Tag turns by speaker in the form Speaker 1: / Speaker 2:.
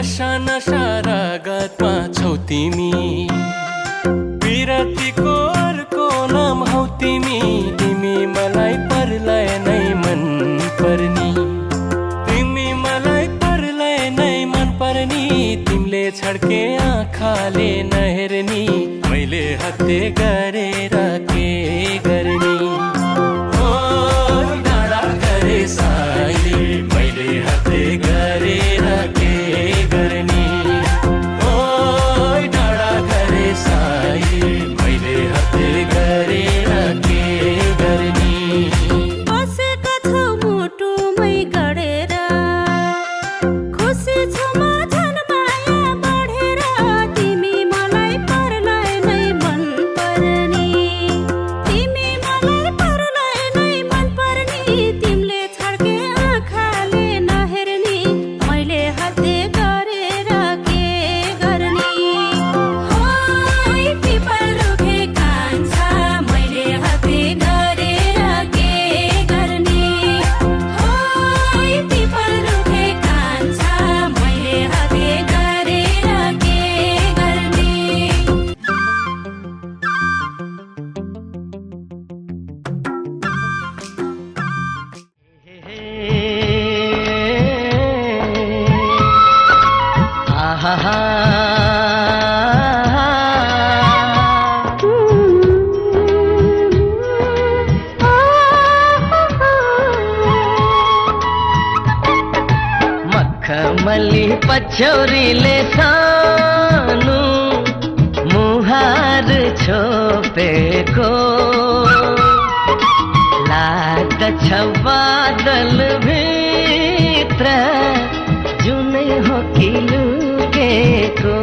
Speaker 1: नशा नशा रगतमा छौ तिमी, विरतीको अर्को नाम हौ तिमी। तिमी मलाई परलय नै मन पर्नी, तिमी मलाई परलय नै मन पर्नी। तिमीले छड्के आँखाले नहेर्नी, मैले हत्ते गरेर के गर्ने। ओ डाँडा गरे साइली, मैले हत्ते गरेर के गर्ने। ओ डाँडा गरे साइली, मैले हत्ते गरेर के गर्ने।
Speaker 2: बसेका छौ मुटुमै गडेर, खुसी छु म झन् माया बढेर। तिमी मलाई परलय नै मन पर्नी, तिमी मलाई परलय नै मन पर्नी। तिमीले छड्के आँखाले नहेर्नी, मैले हत्ते गरेर के गर्ने। ओइ पिपल रुखे कान्छा, मैले हत्ते गरेर के गर्ने। ओइ पिपल रुखे कान्छा, मैले हत्ते गरेर के गर्ने।
Speaker 3: मखमली पछौरीले सानो मुहार छोपेको, लाग्दछ बादल भित्र जुनै हो कि लुकेको।